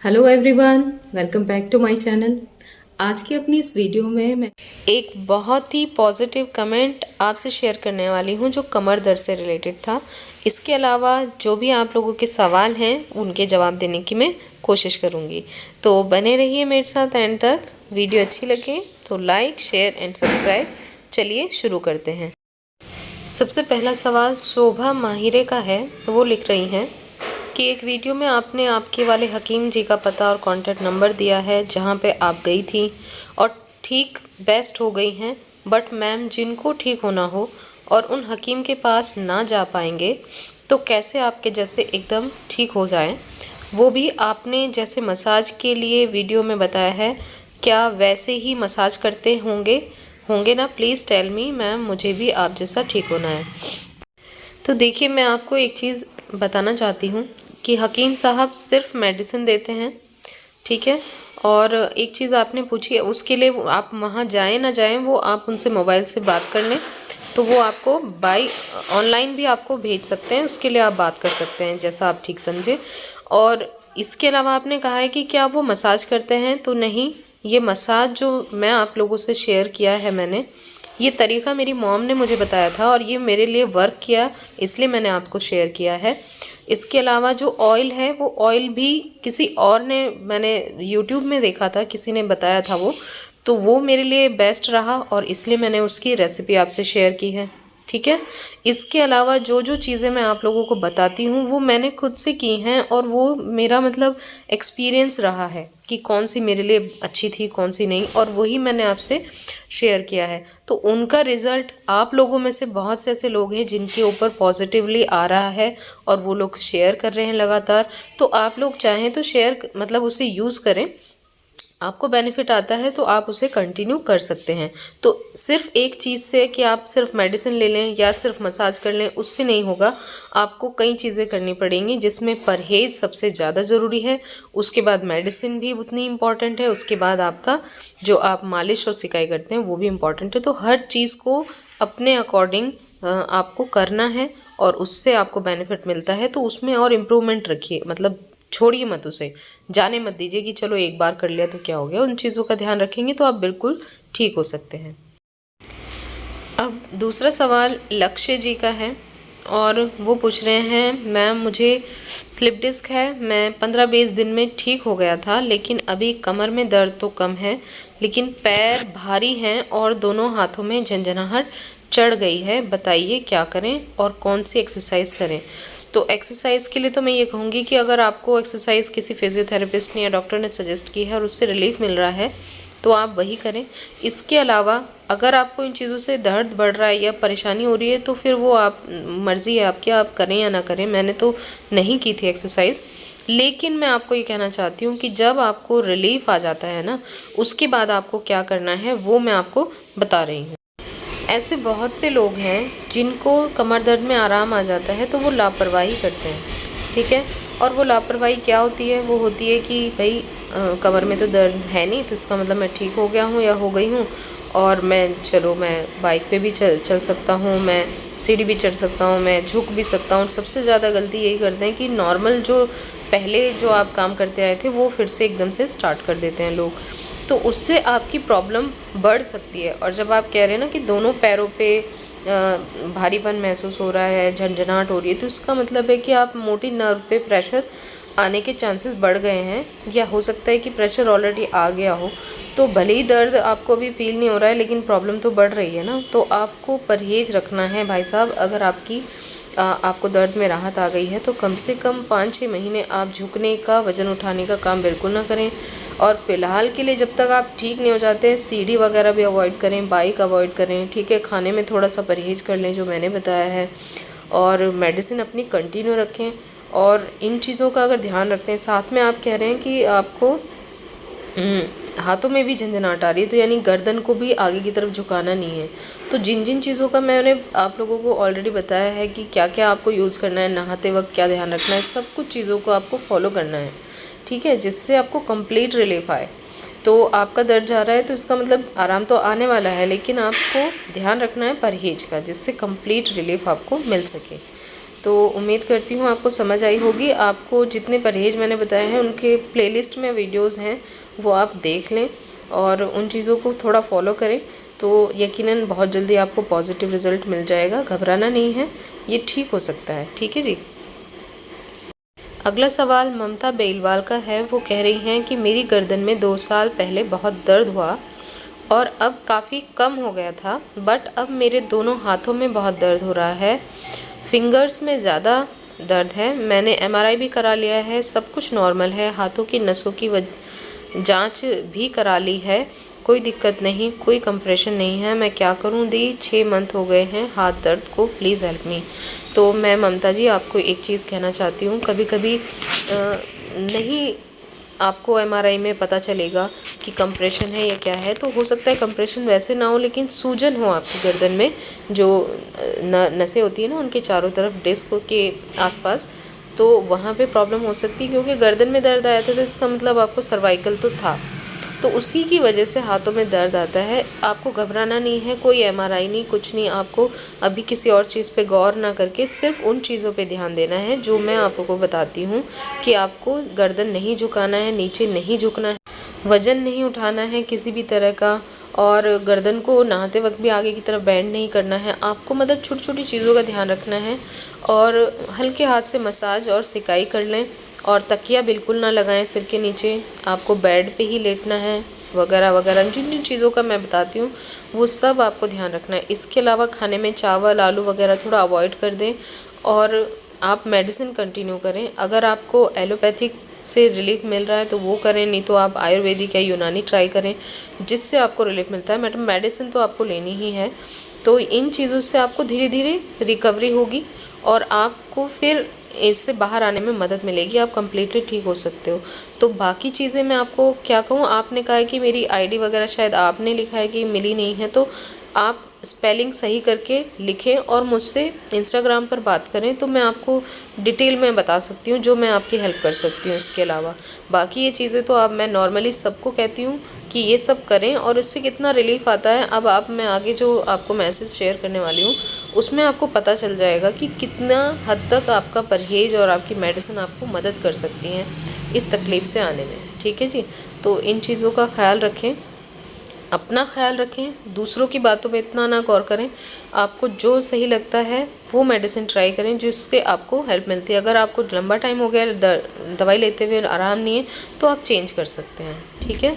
Hello everyone, welcome back to my channel. आज की अपनी इस वीडियो में मैं एक बहुत ही पॉजिटिव कमेंट आपसे शेयर करने वाली हूँ जो कमर दर्द से रिलेटेड था। इसके अलावा जो भी आप लोगों के सवाल हैं उनके जवाब देने की मैं कोशिश करूँगी। तो बने रहिए मेरे साथ एंड तक। वीडियो अच्छी लगे तो लाइक शेयर एंड सब्सक्राइब। चलिए शुरू करते हैं। सबसे पहला सवाल शोभा माहिरे का है। वो लिख रही हैं कि एक वीडियो में आपने आपके वाले हकीम जी का पता और कॉन्टैक्ट नंबर दिया है जहां पे आप गई थी और ठीक बेस्ट हो गई हैं। बट मैम जिनको ठीक होना हो और उन हकीम के पास ना जा पाएंगे तो कैसे आपके जैसे एकदम ठीक हो जाएं, वो भी आपने जैसे मसाज के लिए वीडियो में बताया है, क्या वैसे ही मसाज करते होंगे होंगे ना? प्लीज़ टेल मी मैम, मुझे भी आप जैसा ठीक होना है। तो देखिए, मैं आपको एक चीज़ बताना चाहती हूँ कि हकीम साहब सिर्फ मेडिसिन देते हैं, ठीक है। और एक चीज़ आपने पूछी है, उसके लिए आप वहाँ जाएं ना जाएं, वो आप उनसे मोबाइल से बात कर लें तो वो आपको बाई ऑनलाइन भी आपको भेज सकते हैं। उसके लिए आप बात कर सकते हैं जैसा आप ठीक समझें। और इसके अलावा आपने कहा है कि क्या वो मसाज करते हैं, तो नहीं, ये मसाज जो मैं आप लोगों से शेयर किया है मैंने, ये तरीका मेरी मॉम ने मुझे बताया था और ये मेरे लिए वर्क किया, इसलिए मैंने आपको शेयर किया है। इसके अलावा जो ऑयल है वो ऑयल भी किसी और ने, मैंने यूट्यूब में देखा था, किसी ने बताया था वो, तो वो मेरे लिए बेस्ट रहा और इसलिए मैंने उसकी रेसिपी आपसे शेयर की है, ठीक है। इसके अलावा जो जो चीज़ें मैं आप लोगों को बताती हूँ वो मैंने खुद से की हैं और वो मेरा मतलब एक्सपीरियंस रहा है कि कौन सी मेरे लिए अच्छी थी कौन सी नहीं, और वही मैंने आपसे शेयर किया है। तो उनका रिज़ल्ट आप लोगों में से बहुत से ऐसे लोग हैं जिनके ऊपर पॉजिटिवली आ रहा है और वो लोग शेयर कर रहे हैं लगातार। तो आप लोग चाहें तो शेयर मतलब उसे यूज़ करें, आपको बेनिफिट आता है तो आप उसे कंटिन्यू कर सकते हैं। तो सिर्फ एक चीज़ से कि आप सिर्फ मेडिसिन ले लें या सिर्फ मसाज कर लें, उससे नहीं होगा। आपको कई चीज़ें करनी पड़ेंगी जिसमें परहेज़ सबसे ज़्यादा ज़रूरी है। उसके बाद मेडिसिन भी उतनी इम्पॉर्टेंट है। उसके बाद आपका जो आप मालिश और सिकाई करते हैं वो भी इम्पॉर्टेंट है। तो हर चीज़ को अपने अकॉर्डिंग आपको करना है और उससे आपको बेनिफिट मिलता है, तो उसमें और इम्प्रूवमेंट रखिए, मतलब छोड़िए मत उसे, जाने मत दीजिए कि चलो एक बार कर लिया तो क्या हो गया। उन चीज़ों का ध्यान रखेंगे तो आप बिल्कुल ठीक हो सकते हैं। अब दूसरा सवाल लक्ष्य जी का है और वो पूछ रहे हैं, मैम मुझे स्लिप डिस्क है, मैं 15-20 दिन में ठीक हो गया था लेकिन अभी कमर में दर्द तो कम है लेकिन पैर भारी हैं और दोनों हाथों में झंझनाहट चढ़ गई है, बताइए क्या करें और कौन सी एक्सरसाइज करें। तो एक्सरसाइज के लिए तो मैं ये कहूँगी कि अगर आपको एक्सरसाइज किसी फिजियोथेरेपिस्ट ने या डॉक्टर ने सजेस्ट की है और उससे रिलीफ मिल रहा है तो आप वही करें। इसके अलावा अगर आपको इन चीज़ों से दर्द बढ़ रहा है या परेशानी हो रही है तो फिर वो आप मर्ज़ी है आपकी, आप करें या ना करें। मैंने तो नहीं की थी एक्सरसाइज, लेकिन मैं आपको ये कहना चाहती हूँ कि जब आपको रिलीफ आ जाता है ना, उसके बाद आपको क्या करना है वो मैं आपको बता रही हूँ। ऐसे बहुत से लोग हैं जिनको कमर दर्द में आराम आ जाता है तो वो लापरवाही करते हैं, ठीक है। और वो लापरवाही क्या होती है? वो होती है कि भाई कमर में तो दर्द है नहीं तो इसका मतलब मैं ठीक हो गया हूँ या हो गई हूँ और मैं बाइक पे भी चल सकता हूँ, मैं सीढ़ी भी चढ़ सकता हूँ, मैं झुक भी सकता हूँ। सबसे ज़्यादा गलती यही करते हैं कि नॉर्मल जो पहले जो आप काम करते आए थे वो फिर से एकदम से स्टार्ट कर देते हैं लोग, तो उससे आपकी प्रॉब्लम बढ़ सकती है। और जब आप कह रहे हैं ना कि दोनों पैरों पे भारीपन महसूस हो रहा है, झंझनाहट हो रही है, तो इसका मतलब है कि आप मोटी नर्व पे प्रेशर आने के चांसेस बढ़ गए हैं, या हो सकता है कि प्रेशर ऑलरेडी आ गया हो। तो भले ही दर्द आपको अभी फील नहीं हो रहा है लेकिन प्रॉब्लम तो बढ़ रही है ना, तो आपको परहेज़ रखना है भाई साहब। अगर आपको दर्द में राहत आ गई है तो कम से कम 5-6 महीने आप झुकने का, वज़न उठाने का काम बिल्कुल ना करें। और फ़िलहाल के लिए जब तक आप ठीक नहीं हो जाते, सीढ़ी वगैरह भी अवॉइड करें, बाइक अवॉइड करें, ठीक है। खाने में थोड़ा सा परहेज़ कर लें जो मैंने बताया है, और मेडिसिन अपनी कंटिन्यू रखें। और इन चीज़ों का अगर ध्यान रखते हैं, साथ में आप कह रहे हैं कि आपको हाथों में भी झंझनाहट आ रही है, तो यानी गर्दन को भी आगे की तरफ झुकाना नहीं है। तो जिन जिन चीज़ों का मैंने आप लोगों को ऑलरेडी बताया है कि क्या क्या आपको यूज़ करना है, नहाते वक्त क्या ध्यान रखना है, सब कुछ चीज़ों को आपको फॉलो करना है, ठीक है, जिससे आपको कंप्लीट रिलीफ आए। तो आपका दर्द जा रहा है तो इसका मतलब आराम तो आने वाला है, लेकिन आपको ध्यान रखना है परहेज का, जिससे कंप्लीट रिलीफ आपको मिल सके। तो उम्मीद करती हूँ आपको समझ आई होगी। आपको जितने परहेज़ मैंने बताए हैं उनके प्लेलिस्ट में वीडियोस हैं, वो आप देख लें और उन चीज़ों को थोड़ा फॉलो करें तो यकीनन बहुत जल्दी आपको पॉजिटिव रिज़ल्ट मिल जाएगा। घबराना नहीं है, ये ठीक हो सकता है। ठीक है जी। अगला सवाल ममता बेलवाल का है। वो कह रही हैं कि मेरी गर्दन में 2 साल पहले बहुत दर्द हुआ और अब काफ़ी कम हो गया था, बट अब मेरे दोनों हाथों में बहुत दर्द हो रहा है। फिंगर्स में ज़्यादा दर्द है। मैंने एमआरआई भी करा लिया है, सब कुछ नॉर्मल है। हाथों की नसों की जांच भी करा ली है, कोई दिक्कत नहीं, कोई कंप्रेशन नहीं है। मैं क्या करूं दी? 6 मंथ हो गए हैं हाथ दर्द को, प्लीज़ हेल्प मी। तो मैं ममता जी आपको एक चीज़ कहना चाहती हूँ, कभी कभी नहीं आपको एमआरआई में पता चलेगा कि कंप्रेशन है या क्या है। तो हो सकता है कंप्रेशन वैसे ना हो, लेकिन सूजन हो आपकी गर्दन में, जो नसें होती है ना उनके चारों तरफ डिस्क के आसपास, तो वहाँ पे प्रॉब्लम हो सकती है। क्योंकि गर्दन में दर्द आया था तो इसका मतलब आपको सर्वाइकल तो था, तो उसी की वजह से हाथों में दर्द आता है। आपको घबराना नहीं है, कोई एमआरआई नहीं, कुछ नहीं। आपको अभी किसी और चीज़ पे गौर ना करके सिर्फ उन चीज़ों पे ध्यान देना है जो मैं आप लोगों को बताती हूँ कि आपको गर्दन नहीं झुकाना है, नीचे नहीं झुकना है, वज़न नहीं उठाना है किसी भी तरह का, और गर्दन को नहाते वक्त भी आगे की तरफ बेंड नहीं करना है। आपको मतलब छोटी छोटी चीज़ों का ध्यान रखना है और हल्के हाथ से मसाज और सिकाई कर लें। और तकिया बिल्कुल ना लगाएं सिर के नीचे, आपको बेड पे ही लेटना है वगैरह वगैरह। जिन जिन चीज़ों का मैं बताती हूँ वो सब आपको ध्यान रखना है। इसके अलावा खाने में चावल आलू वगैरह थोड़ा अवॉइड कर दें और आप मेडिसिन कंटिन्यू करें। अगर आपको एलोपैथिक से रिलीफ मिल रहा है तो वो करें, नहीं तो आप आयुर्वेदिक या यूनानी ट्राई करें जिससे आपको रिलीफ मिलता है। मैडम मेडिसिन तो आपको लेनी ही है। तो इन चीज़ों से आपको धीरे धीरे रिकवरी होगी और आपको फिर इससे बाहर आने में मदद मिलेगी, आप कम्प्लीटली ठीक हो सकते हो। तो बाकी चीज़ें मैं आपको क्या कहूँ, आपने कहा है कि मेरी आईडी वगैरह शायद आपने लिखा है कि मिली नहीं है, तो आप स्पेलिंग सही करके लिखें और मुझसे इंस्टाग्राम पर बात करें तो मैं आपको डिटेल में बता सकती हूँ जो मैं आपकी हेल्प कर सकती हूँ। इसके अलावा बाकी ये चीज़ें तो अब मैं नॉर्मली सबको कहती हूँ कि ये सब करें और इससे कितना रिलीफ आता है। अब आप मैं आगे जो आपको मैसेज शेयर करने वाली हूँ उसमें आपको पता चल जाएगा कि कितना हद तक आपका परहेज़ और आपकी मेडिसिन आपको मदद कर सकती हैं इस तकलीफ़ से आने में। ठीक है जी। तो इन चीज़ों का ख्याल रखें, अपना ख्याल रखें, दूसरों की बातों पे इतना ना गौर करें। आपको जो सही लगता है वो मेडिसिन ट्राई करें जिससे आपको हेल्प मिलती है। अगर आपको लंबा टाइम हो गया दवाई लेते हुए आराम नहीं है तो आप चेंज कर सकते हैं। ठीक है।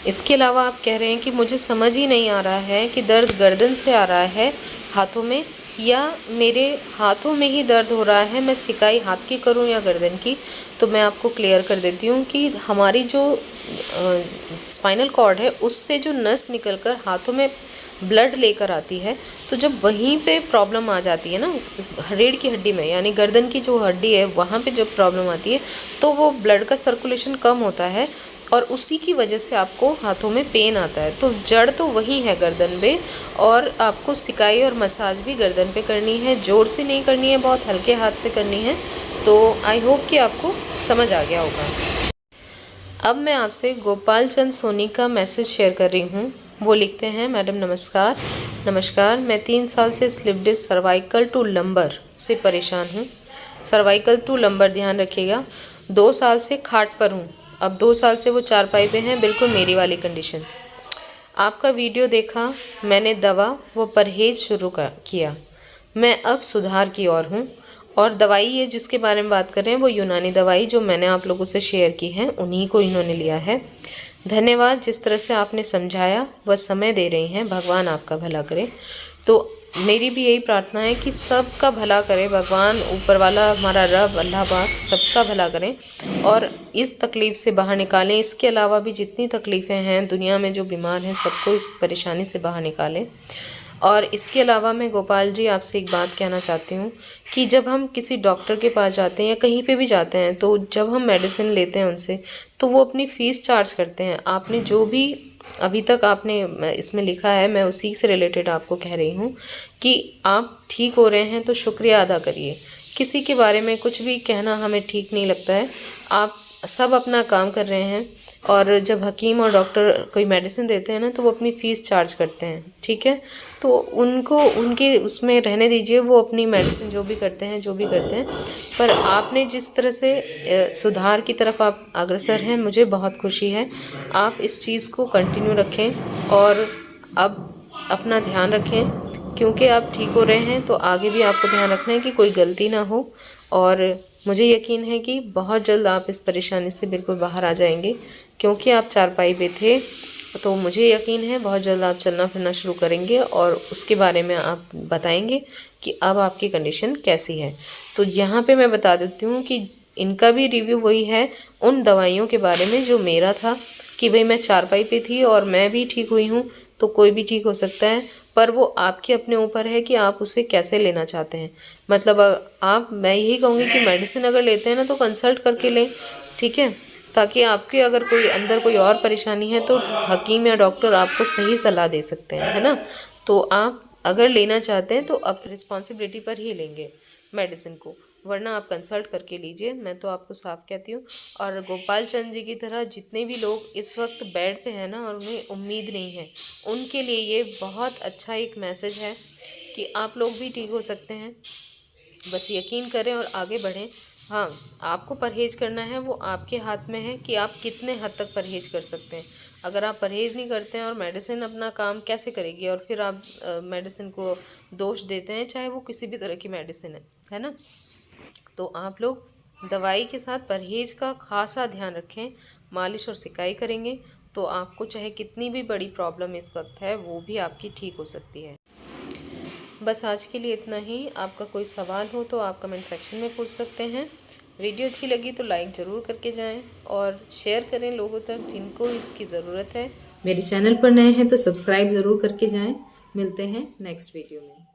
इसके अलावा आप कह रहे हैं कि मुझे समझ ही नहीं आ रहा है कि दर्द गर्दन से आ रहा है हाथों में या मेरे हाथों में ही दर्द हो रहा है, मैं सिकाई हाथ की करूं या गर्दन की। तो मैं आपको क्लियर कर देती हूँ कि हमारी जो स्पाइनल कॉर्ड है उससे जो नस निकलकर हाथों में ब्लड लेकर आती है, तो जब वहीं पे प्रॉब्लम आ जाती है ना रीढ़ की हड्डी में, यानी गर्दन की जो हड्डी है वहाँ पे जब प्रॉब्लम आती है तो वो ब्लड का सर्कुलेशन कम होता है और उसी की वजह से आपको हाथों में पेन आता है। तो जड़ तो वही है गर्दन पे, और आपको सिकाई और मसाज भी गर्दन पे करनी है, जोर से नहीं करनी है, बहुत हल्के हाथ से करनी है। तो आई होप कि आपको समझ आ गया होगा। अब मैं आपसे गोपाल चंद सोनी का मैसेज शेयर कर रही हूँ। वो लिखते हैं, मैडम नमस्कार। नमस्कार, मैं 3 साल से slip disc cervical to lumbar से परेशान हूँ। सर्वाइकल टू लंबर ध्यान रखिएगा। 2 साल से खाट पर हूँ, अब 2 साल से वो चारपाई पे हैं, बिल्कुल मेरी वाली कंडीशन। आपका वीडियो देखा, मैंने दवा व परहेज़ शुरू किया, मैं अब सुधार की ओर हूँ। और दवाई ये जिसके बारे में बात कर रहे हैं वो यूनानी दवाई जो मैंने आप लोगों से शेयर की है उन्हीं को इन्होंने लिया है। धन्यवाद, जिस तरह से आपने समझाया वह समय दे रही हैं, भगवान आपका भला करे। तो मेरी भी यही प्रार्थना है कि सबका भला करे भगवान, ऊपर वाला हमारा रब अल्लाह पाक सबका भला करें और इस तकलीफ़ से बाहर निकालें। इसके अलावा भी जितनी तकलीफ़ें हैं दुनिया में, जो बीमार हैं, सबको इस परेशानी से बाहर निकालें। और इसके अलावा मैं गोपाल जी आपसे एक बात कहना चाहती हूँ कि जब हम किसी डॉक्टर के पास जाते हैं या कहीं पे भी जाते हैं तो जब हम मेडिसिन लेते हैं उनसे तो वो अपनी फ़ीस चार्ज करते हैं। आपने जो भी अभी तक आपने इसमें लिखा है मैं उसी से रिलेटेड आपको कह रही हूँ कि आप ठीक हो रहे हैं तो शुक्रिया अदा करिए। किसी के बारे में कुछ भी कहना हमें ठीक नहीं लगता है। आप सब अपना काम कर रहे हैं, और जब हकीम और डॉक्टर कोई मेडिसिन देते हैं ना तो वो अपनी फ़ीस चार्ज करते हैं, ठीक है। तो उनको उनके उसमें रहने दीजिए, वो अपनी मेडिसिन जो भी करते हैं पर आपने जिस तरह से सुधार की तरफ आप अग्रसर हैं, मुझे बहुत खुशी है। आप इस चीज़ को कंटिन्यू रखें और अब अपना ध्यान रखें, क्योंकि आप ठीक हो रहे हैं तो आगे भी आपको ध्यान रखना है कि कोई गलती ना हो। और मुझे यकीन है कि बहुत जल्द आप इस परेशानी से बिल्कुल बाहर आ जाएंगे, क्योंकि आप चारपाई पे थे। तो मुझे यकीन है बहुत जल्द आप चलना फिरना शुरू करेंगे, और उसके बारे में आप बताएंगे कि अब आपकी कंडीशन कैसी है। तो यहाँ पे मैं बता देती हूँ कि इनका भी रिव्यू वही है उन दवाइयों के बारे में जो मेरा था, कि भाई मैं चारपाई पे थी और मैं भी ठीक हुई हूँ, तो कोई भी ठीक हो सकता है। पर वो आपके अपने ऊपर है कि आप उसे कैसे लेना चाहते हैं। मतलब आप, मैं यही कहूँगी कि मेडिसिन अगर लेते हैं ना तो कंसल्ट करके लें, ठीक है, ताकि आपके अगर कोई अंदर कोई और परेशानी है तो हकीम या डॉक्टर आपको सही सलाह दे सकते हैं, है ना। तो आप अगर लेना चाहते हैं तो आप रिस्पॉन्सिबिलिटी पर ही लेंगे मेडिसिन को, वरना आप कंसल्ट करके लीजिए, मैं तो आपको साफ कहती हूँ। और गोपाल चंद जी की तरह जितने भी लोग इस वक्त बेड पे हैं ना और उन्हें उम्मीद नहीं है, उनके लिए ये बहुत अच्छा एक मैसेज है कि आप लोग भी ठीक हो सकते हैं। बस यकीन करें और आगे बढ़ें। हाँ, आपको परहेज करना है, वो आपके हाथ में है कि आप कितने हद तक परहेज कर सकते हैं। अगर आप परहेज नहीं करते हैं और मेडिसिन अपना काम कैसे करेगी, और फिर आप मेडिसिन को दोष देते हैं, चाहे वो किसी भी तरह की मेडिसिन है ना। तो आप लोग दवाई के साथ परहेज का खासा ध्यान रखें, मालिश और सिकाई करेंगे तो आपको चाहे कितनी भी बड़ी प्रॉब्लम इस वक्त है वो भी आपकी ठीक हो सकती है। बस आज के लिए इतना ही। आपका कोई सवाल हो तो आप कमेंट सेक्शन में पूछ सकते हैं। वीडियो अच्छी लगी तो लाइक ज़रूर करके जाएं और शेयर करें लोगों तक जिनको इसकी ज़रूरत है। मेरे चैनल पर नए हैं तो सब्सक्राइब ज़रूर करके जाएं। मिलते हैं नेक्स्ट वीडियो में।